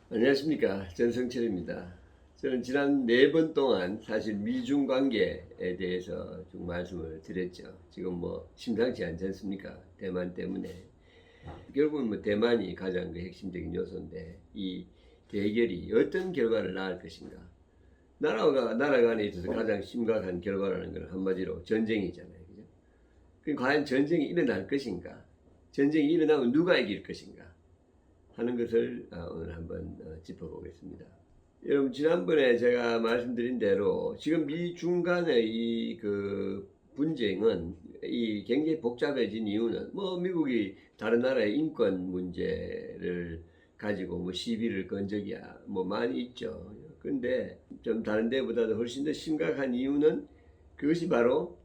안녕하십니까. 전성철입니다. 저는 지난 4번 동안 사실 미중 관계에 대해서 좀 말씀을 드렸죠. 지금 뭐 심상치 않지 않습니까? 대만 때문에. 결국은 뭐 대만이 가장 그 핵심적인 요소인데 이 대결이 어떤 결과를 낳을 것인가. 나라 간에 있어서 가장 심각한 결과라는 건 한마디로 전쟁이잖아요. 그죠? 그럼 과연 전쟁이 일어날 것인가? 전쟁이 일어나면 누가 이길 것인가? 하는 것을 오늘 한번 짚어보겠습니다. 여러분 지난번에 제가 말씀드린 대로 지금 미중 간의 이 그 분쟁은 이 굉장히 복잡해진 이유는 뭐 미국이 다른 나라의 인권 문제를 가지고 뭐 시비를 건 적이야 뭐 많이 있죠. 근데 좀 다른 데보다도 훨씬 더 심각한 이유는 그것이 바로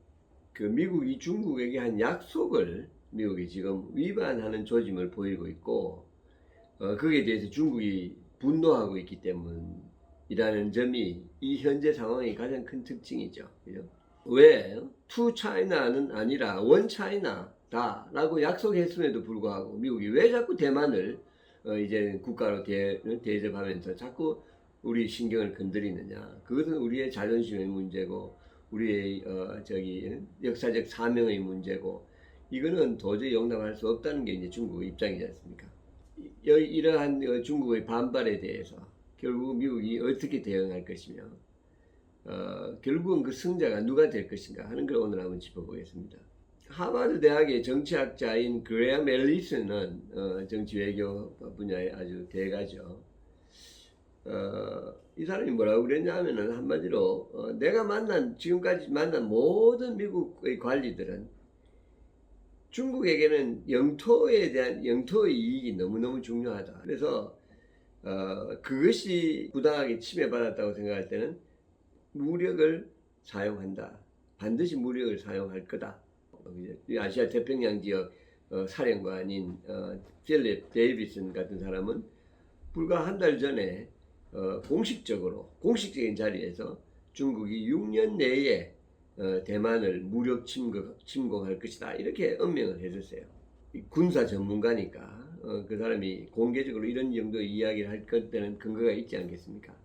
그 미국이 중국에게 한 약속을 미국이 지금 위반하는 조짐을 보이고 있고 거기에 대해서 중국이 분노하고 있기 때문이라는 점이 이 현재 상황의 가장 큰 특징이죠. 그죠? 왜 투 차이나는 아니라 원 차이나다라고 약속했음에도 불구하고 미국이 왜 자꾸 대만을 이제 국가로 대접하면서 자꾸 우리 신경을 건드리느냐? 그것은 우리의 자존심의 문제고 우리의 역사적 사명의 문제고 이거는 도저히 용납할 수 없다는 게 이제 중국의 입장이지 않습니까? 이러한 중국의 반발에 대해서 결국 미국이 어떻게 대응할 것이며 결국은 그 승자가 누가 될 것인가 하는 걸 오늘 한번 짚어보겠습니다. 하버드 대학의 정치학자인 그레엄 앨리스는 정치 외교 분야의 아주 대가죠. 이 사람이 뭐라고 그랬냐면은 한마디로 내가 지금까지 만난 모든 미국의 관리들은 중국에게는 영토에 대한 영토의 이익이 너무너무 중요하다. 그래서 그것이 부당하게 침해받았다고 생각할 때는 무력을 사용한다. 반드시 무력을 사용할 거다. 아시아 태평양 지역 사령관인 필립 데이비슨 같은 사람은 불과 한 달 전에 공식적인 자리에서 중국이 6년 내에 대만을 무력 침공할 것이다 이렇게 엄명을 해줬어요. 군사 전문가니까 그 사람이 공개적으로 이런 정도의 이야기를 할 때는 근거가 있지 않겠습니까?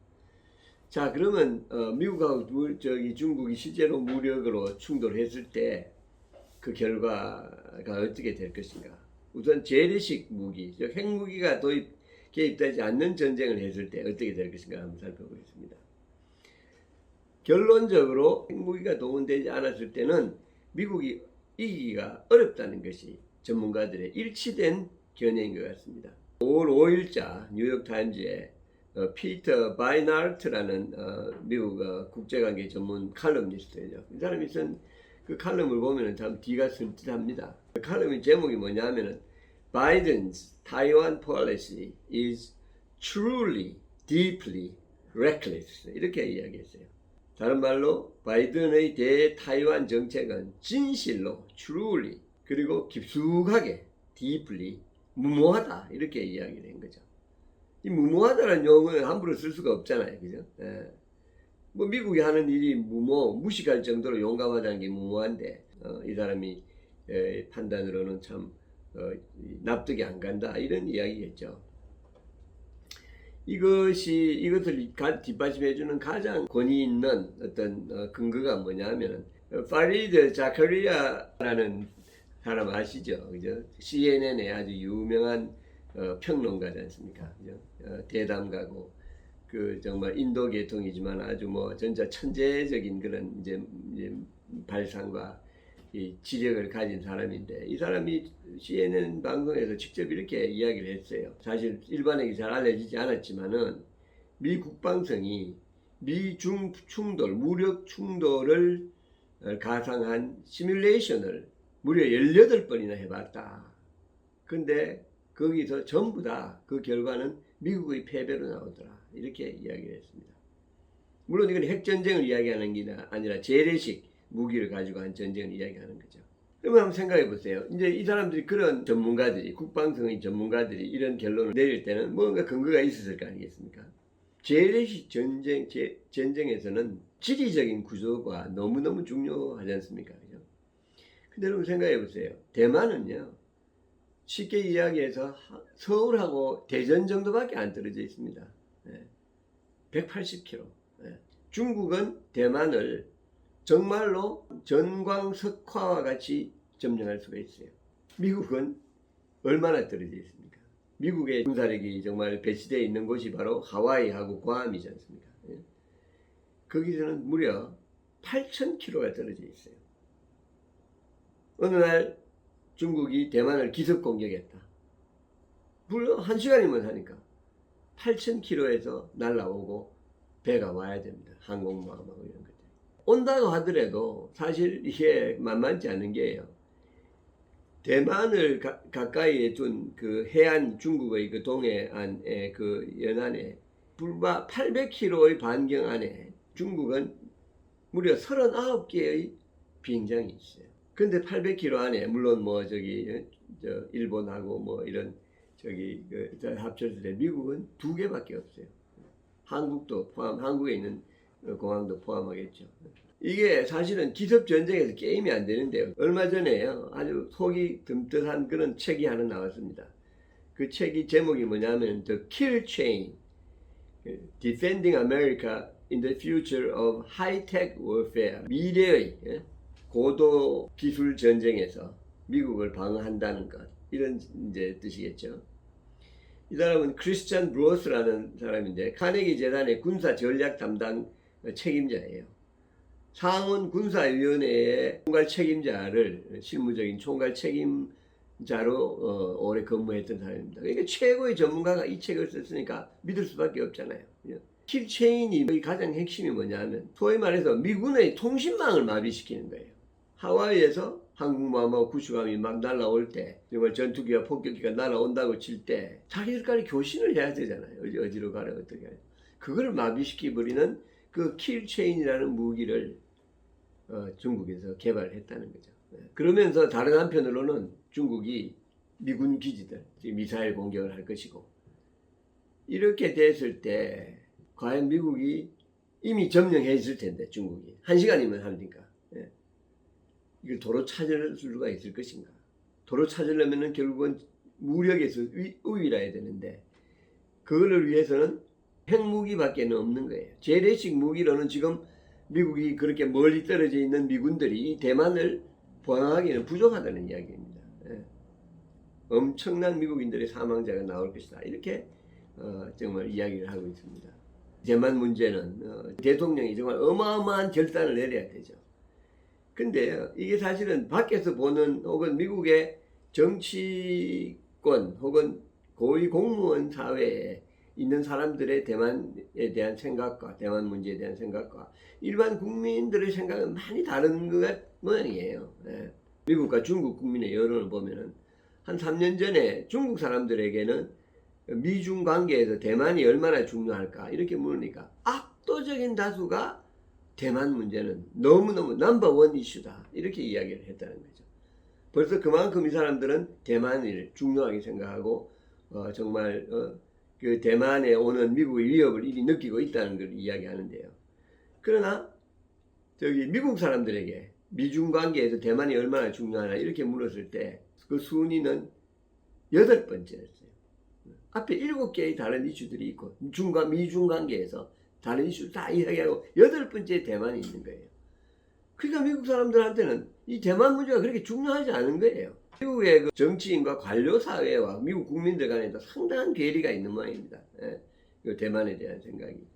자 그러면 미국하고 중국이 실제로 무력으로 충돌했을 때 그 결과가 어떻게 될 것인가? 우선 재래식 무기, 즉 핵무기가 개입되지 않는 전쟁을 했을 때 어떻게 될 것인가 한번 살펴보겠습니다. 결론적으로 핵무기가 동원되지 않았을 때는 미국이 이기기가 어렵다는 것이 전문가들의 일치된 견해인 것 같습니다. 5월 5일자 뉴욕타임즈에 피터 바이나르트라는 미국 국제관계 전문 칼럼니스트죠. 이 사람이 쓴 그 칼럼을 보면 참 뒤가 설득합니다. 그 칼럼의 제목이 뭐냐면은 Biden's Taiwan policy is truly, deeply reckless 이렇게 이야기했어요. 다른 말로 바이든의 대타이완 정책은 진실로 truly 그리고 깊숙하게 deeply 무모하다 이렇게 이야기를 한 거죠. 이 무모하다는 용어는 함부로 쓸 수가 없잖아요, 그죠? 예. 뭐 미국이 하는 일이 무식할 정도로 용감하다는 게 무모한데 이 사람이 판단으로는 참 납득이 안 간다 이런 이야기겠죠. 이것을 뒷받침해주는 가장 권위 있는 어떤 근거가 뭐냐면은 파리드 자카리아라는 사람 아시죠? 그죠? CNN의 아주 유명한 평론가지 않습니까? 그죠? 대담가고 그 정말 인도 계통이지만 아주 뭐 전자 천재적인 그런 이제 발상과 이 지력을 가진 사람인데 이 사람이 CNN 방송에서 직접 이렇게 이야기를 했어요. 사실 일반에게 잘 알려지지 않았지만은 미 국방성이 미중 충돌, 무력 충돌을 가상한 시뮬레이션을 무려 18번이나 해봤다. 근데 거기서 전부 다 그 결과는 미국의 패배로 나오더라. 이렇게 이야기를 했습니다. 물론 이건 핵전쟁을 이야기하는 게 아니라 재래식 무기를 가지고 한 전쟁을 이야기하는 거죠. 그러면 한번 생각해 보세요. 이제 이 사람들이 그런 전문가들이 국방성의 전문가들이 이런 결론을 내릴 때는 뭔가 근거가 있었을 거 아니겠습니까? 재래식 전쟁에서는 지리적인 구조가 너무너무 중요하지 않습니까? 그죠? 근데 여러분 생각해 보세요. 대만은요. 쉽게 이야기해서 서울하고 대전 정도밖에 안 떨어져 있습니다. 180km. 중국은 대만을 정말로 전광석화와 같이 점령할 수가 있어요. 미국은 얼마나 떨어져 있습니까? 미국의 군사력이 정말 배치되어 있는 곳이 바로 하와이하고 괌이지 않습니까? 거기서는 무려 8,000km가 떨어져 있어요. 어느 날 중국이 대만을 기습 공격했다. 물론 1시간이면 하니까 8,000km에서 날아오고 배가 와야 됩니다. 항공모함하고 이런 것들. 온다고 하더라도 사실 이게 만만치 않은 게요. 대만을 가까이에 둔 그 해안 중국의 그 동해안의 그 연안에 불과 800km의 반경 안에 중국은 무려 39개의 비행장이 있어요. 근데 800km 안에 물론 뭐 저기 일본하고 뭐 이런 저기 합쳤을 때 미국은 2개밖에 없어요. 한국도 포함, 한국에 있는 공항도 포함하겠죠. 이게 사실은 기습 전쟁에서 게임이 안 되는데요. 얼마 전에요, 아주 속이 듬뜻한 그런 책이 하나 나왔습니다. 그 책이 제목이 뭐냐면 The Kill Chain, Defending America in the Future of High-Tech Warfare. 미래의 고도 기술 전쟁에서 미국을 방어한다는 것, 이런 이제 뜻이겠죠. 이 사람은 크리스찬 브로스라는 사람인데 카네기 재단의 군사 전략 담당 책임자예요. 상원 군사위원회의 총괄 책임자를 실무적인 총괄 책임자로 오래 근무했던 사람입니다. 그러니까 최고의 전문가가 이 책을 썼으니까 믿을 수밖에 없잖아요. 킬체인이 가장 핵심이 뭐냐면 소위 말해서 미군의 통신망을 마비시키는 거예요. 하와이에서 항공모함하고 구축함이 막 날아올 때, 정말 전투기와 폭격기가 날아온다고 칠 때 자기들끼리 교신을 해야 되잖아요. 어디로 가라 어떻게 하냐. 그걸 마비시켜버리는 그 킬체인이라는 무기를 중국에서 개발했다는 거죠. 그러면서 다른 한편으로는 중국이 미군 기지들, 미사일 공격을 할 것이고, 이렇게 됐을 때 과연 미국이 이미 점령했을 텐데 중국이 1시간이면 하니까 이걸 도로 찾을 수가 있을 것인가? 도로 찾으려면은 결국은 무력에서 우위라야 되는데 그거를 위해서는 핵무기밖에 없는 거예요. 재래식 무기로는 지금 미국이 그렇게 멀리 떨어져 있는 미군들이 대만을 보강하기는 부족하다는 이야기입니다. 엄청난 미국인들의 사망자가 나올 것이다. 이렇게 정말 이야기를 하고 있습니다. 대만 문제는 대통령이 정말 어마어마한 결단을 내려야 되죠. 근데 이게 사실은 밖에서 보는 혹은 미국의 정치권 혹은 고위 공무원 사회에 있는 사람들의 대만에 대한 생각과 대만 문제에 대한 생각과 일반 국민들의 생각은 많이 다른 것 모양이에요. 미국과 중국 국민의 여론을 보면은 한 3년 전에 중국 사람들에게는 미중 관계에서 대만이 얼마나 중요할까 이렇게 물으니까 압도적인 다수가 대만 문제는 너무너무 넘버원 이슈다 이렇게 이야기를 했다는 거죠. 벌써 그만큼 이 사람들은 대만을 중요하게 생각하고 정말 그 대만에 오는 미국의 위협을 이미 느끼고 있다는 걸 이야기하는데요. 그러나 저기 미국 사람들에게 미중 관계에서 대만이 얼마나 중요하나 이렇게 물었을 때 그 순위는 8번째였어요. 앞에 7개의 다른 이슈들이 있고 미중 관계에서 다른 이슈 다 이야기하고 8번째 대만이 있는 거예요. 그러니까 미국 사람들한테는 이 대만 문제가 그렇게 중요하지 않은 거예요. 미국의 그 정치인과 관료 사회와 미국 국민들 간에도 상당한 괴리가 있는 모양입니다. 이 대만에 대한 생각이.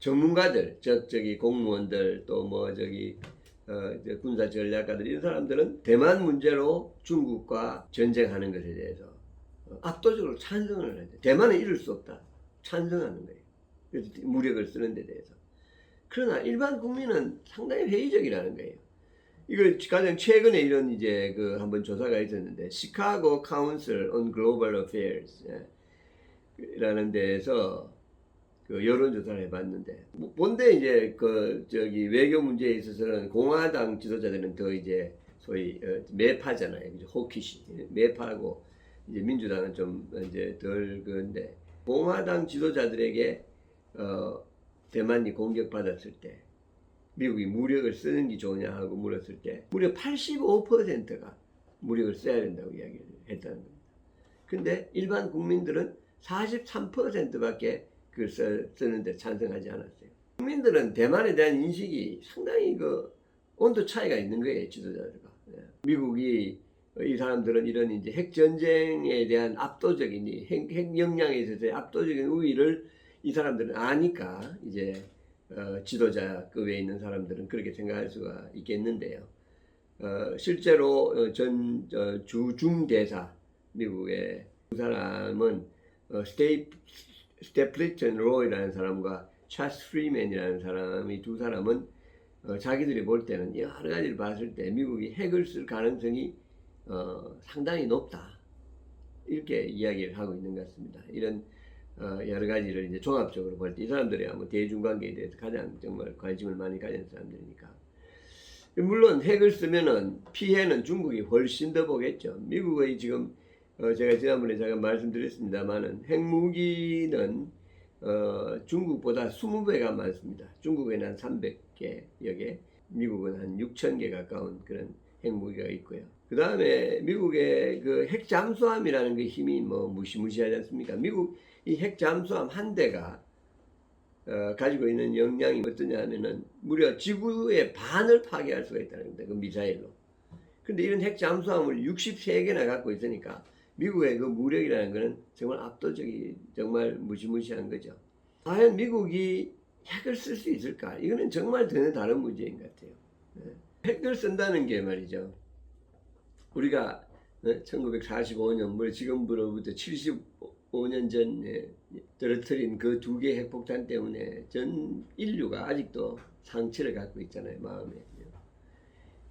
전문가들, 저기 공무원들 또 뭐 저기 군사 전략가들 이런 사람들은 대만 문제로 중국과 전쟁하는 것에 대해서 압도적으로 찬성을 해야 돼. 대만은 이룰 수 없다. 찬성하는 거예요. 그래서 무력을 쓰는 데 대해서. 그러나 일반 국민은 상당히 회의적이라는 거예요. 이걸 가장 최근에 이런 이제 그 한번 조사가 있었는데 시카고 카운슬 on 글로벌 어페어스 라는 데에서 그 여론조사를 해봤는데 본데 이제 그 저기 외교 문제에 있어서는 공화당 지도자들은 더 이제 소위 매파잖아요. 호키시 매파고 이제 민주당은 좀 이제 덜 그런데 공화당 지도자들에게 대만이 공격받았을 때 미국이 무력을 쓰는 게 좋으냐 하고 물었을 때 무려 85%가 무력을 써야 된다고 이야기를 했다는 겁니다. 근데 일반 국민들은 43%밖에 그걸 쓰는데 찬성하지 않았어요. 국민들은 대만에 대한 인식이 상당히 그 온도 차이가 있는 거예요, 지도자들과. 미국이 이 사람들은 이런 이제 핵 전쟁에 대한 압도적인 핵 역량에 있어서의 압도적인 우위를 이 사람들은 아니까 이제 지도자급에 있는 사람들은 그렇게 생각할 수가 있겠는데요. 실제로 주중 대사 미국의 두 사람은 스테플리턴 로이라는 사람과 차스 프리맨이라는 사람이 두 사람은 자기들이 볼 때는 여러 가지를 봤을 때 미국이 핵을 쓸 가능성이 상당히 높다 이렇게 이야기를 하고 있는 것 같습니다. 이런 여러 가지를 이제 종합적으로 볼 때 이 사람들이 뭐 대중관계에 대해서 가장 정말 관심을 많이 가진 사람들이니까. 물론 핵을 쓰면은 피해는 중국이 훨씬 더 보겠죠. 미국의 지금 제가 지난번에 잠깐 말씀드렸습니다만은 핵무기는 중국보다 20배가 많습니다. 중국에는 한 300개여 개, 미국은 한 6,000개 가까운 그런 핵무기가 있고요. 그 다음에 미국의 그 핵잠수함이라는 그 힘이 뭐 무시무시하지 않습니까? 미국 이 핵잠수함 한 대가 가지고 있는 역량이 어떠냐 하면은 무려 지구의 반을 파괴할 수가 있다는 겁니다. 그 미사일로. 근데 이런 핵잠수함을 63개나 갖고 있으니까 미국의 그 무력이라는 것은 정말 압도적이 정말 무시무시한 거죠. 과연 미국이 핵을 쓸 수 있을까? 이거는 정말 전혀 다른 문제인 것 같아요. 핵을 쓴다는 게 말이죠. 우리가 1945년, 뭐 지금부로부터 75년 전에 떨어뜨린 그 두 개의 핵폭탄 때문에 전 인류가 아직도 상처를 갖고 있잖아요, 마음에.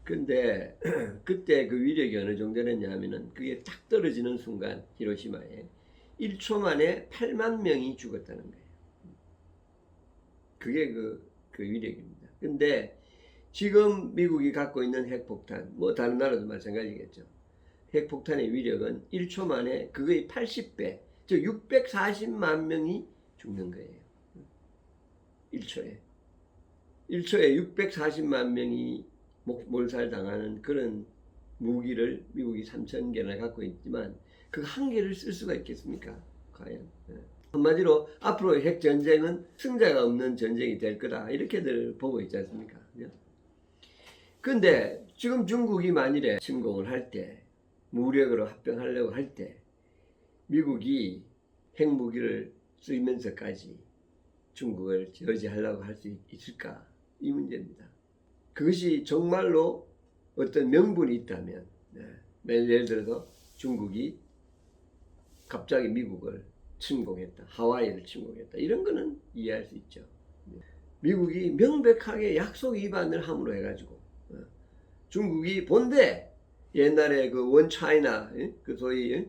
근데 그때 그 위력이 어느 정도였냐 하면은 그게 딱 떨어지는 순간 히로시마에 1초 만에 8만 명이 죽었다는 거예요. 그게 그 위력입니다. 근데 지금 미국이 갖고 있는 핵폭탄, 뭐 다른 나라도 마찬가지겠죠. 핵폭탄의 위력은 1초 만에 그거의 80배, 즉 640만 명이 죽는 거예요. 1초에. 1초에 640만 명이 몰살당하는 그런 무기를 미국이 3,000개나 갖고 있지만 그 한 개를 쓸 수가 있겠습니까? 과연. 한마디로 앞으로 핵전쟁은 승자가 없는 전쟁이 될 거다 이렇게들 보고 있지 않습니까? 근데 지금 중국이 만일에 침공을 할 때 무력으로 합병하려고 할 때 미국이 핵무기를 쓰면서까지 중국을 저지하려고 할 수 있을까? 이 문제입니다. 그것이 정말로 어떤 명분이 있다면, 예를 들어서 중국이 갑자기 미국을 침공했다, 하와이를 침공했다, 이런 거는 이해할 수 있죠. 미국이 명백하게 약속 위반을 함으로 해가지고 중국이 본데 옛날에 그 원 차이나 그 소위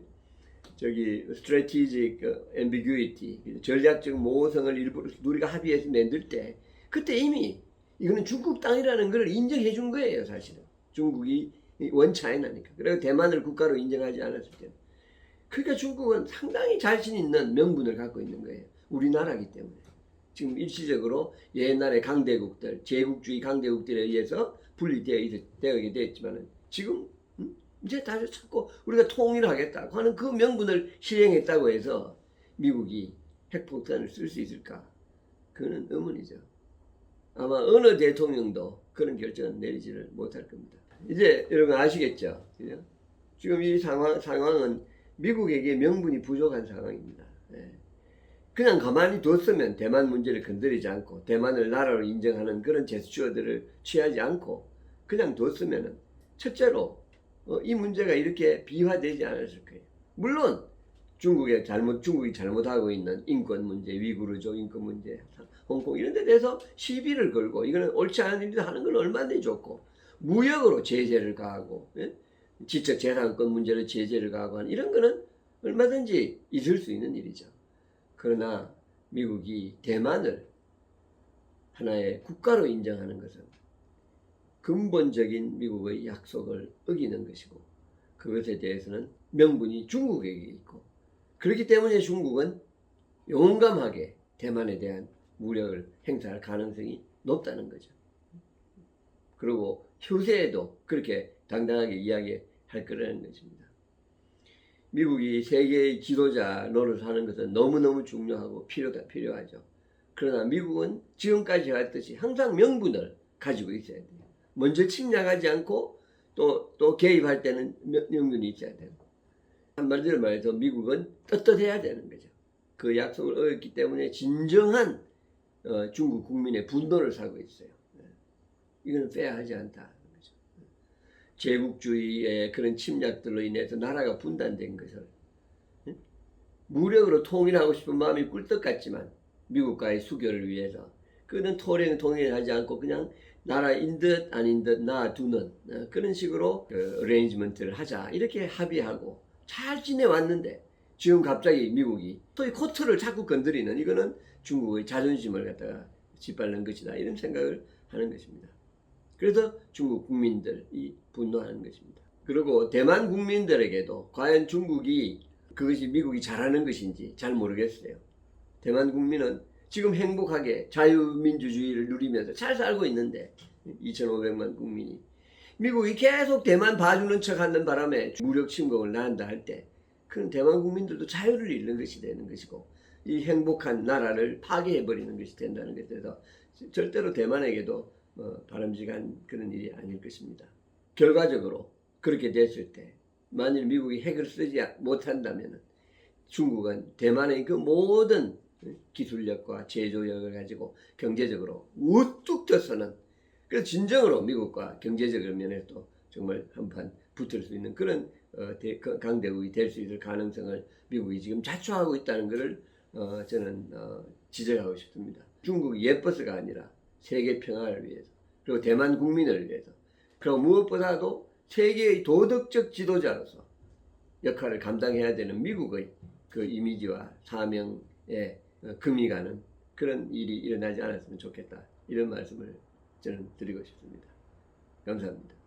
저기 strategic ambiguity 전략적 모호성을 일부러 우리가 합의해서 만들 때 그때 이미 이거는 중국 땅이라는 걸 인정해 준 거예요, 사실은. 중국이 원 차이나니까. 그리고 대만을 국가로 인정하지 않았을 때는. 그러니까 중국은 상당히 자신 있는 명분을 갖고 있는 거예요. 우리나라이기 때문에. 지금 일시적으로 옛날에 강대국들, 제국주의 강대국들에 의해서 분리되어 됐지만은 지금 이제 다시 찾고 우리가 통일하겠다고 하는 그 명분을 실행했다고 해서 미국이 핵폭탄을 쓸 수 있을까? 그거는 의문이죠. 아마 어느 대통령도 그런 결정은 내리지를 못할 겁니다. 이제 여러분 아시겠죠? 그죠? 지금 이 상황은 미국에게 명분이 부족한 상황입니다. 그냥 가만히 뒀으면 대만 문제를 건드리지 않고 대만을 나라로 인정하는 그런 제스처들을 취하지 않고 그냥 뒀으면 첫째로 이 문제가 이렇게 비화되지 않았을 거예요. 물론 중국이 잘못하고 있는 인권 문제, 위구르족 인권 문제, 홍콩 이런 데 대해서 시비를 걸고 이거는 옳지 않은 일을 하는 건 얼마든지 좋고 무역으로 제재를 가하고 지적 재산권 문제로 제재를 가하고 하는 이런 거는 얼마든지 있을 수 있는 일이죠. 그러나 미국이 대만을 하나의 국가로 인정하는 것은 근본적인 미국의 약속을 어기는 것이고 그것에 대해서는 명분이 중국에게 있고 그렇기 때문에 중국은 용감하게 대만에 대한 무력을 행사할 가능성이 높다는 거죠. 그리고 휴세에도 그렇게 당당하게 이야기할 거라는 것입니다. 미국이 세계의 지도자 노릇하는 것은 너무너무 중요하고 필요하죠. 그러나 미국은 지금까지 했듯이 항상 명분을 가지고 있어야 돼요. 먼저 침략하지 않고 또 개입할 때는 명분이 있어야 되고. 한마디로 말해서 미국은 떳떳해야 되는 거죠. 그 약속을 어겼기 때문에 진정한 중국 국민의 분노를 사고 있어요. 이건 페어하지 않다. 제국주의의 그런 침략들로 인해서 나라가 분단된 것을 무력으로 통일하고 싶은 마음이 꿀떡 같지만 미국과의 수교를 위해서 그는 통일하지 않고 그냥 나라인 듯 아닌 듯 놔두는 그런 식으로 어레인지먼트를 하자 이렇게 합의하고 잘 지내왔는데 지금 갑자기 미국이 소위 코트를 자꾸 건드리는 이거는 중국의 자존심을 갖다가 짓밟는 것이다 이런 생각을 하는 것입니다. 그래서 중국 국민들이 분노하는 것입니다. 그리고 대만 국민들에게도 과연 중국이 그것이 미국이 잘하는 것인지 잘 모르겠어요. 대만 국민은 지금 행복하게 자유민주주의를 누리면서 잘 살고 있는데 2,500만 국민이 미국이 계속 대만 봐주는 척하는 바람에 무력 침공을 나한다 할 때 그런 대만 국민들도 자유를 잃는 것이 되는 것이고 이 행복한 나라를 파괴해버리는 것이 된다는 것에서 절대로 대만에게도 바람직한 그런 일이 아닐 것입니다. 결과적으로 그렇게 됐을 때 만일 미국이 핵을 쓰지 못한다면 중국은 대만의 그 모든 기술력과 제조력을 가지고 경제적으로 우뚝 떠서는 그래서 진정으로 미국과 경제적 면에서 정말 한판 붙을 수 있는 그런 강대국이 될 수 있을 가능성을 미국이 지금 자초하고 있다는 것을 저는 지적하고 싶습니다. 중국이 예뻐서가 아니라 세계 평화를 위해서 그리고 대만 국민을 위해서 그리고 무엇보다도 세계의 도덕적 지도자로서 역할을 감당해야 되는 미국의 그 이미지와 사명에 금이 가는 그런 일이 일어나지 않았으면 좋겠다 이런 말씀을 저는 드리고 싶습니다. 감사합니다.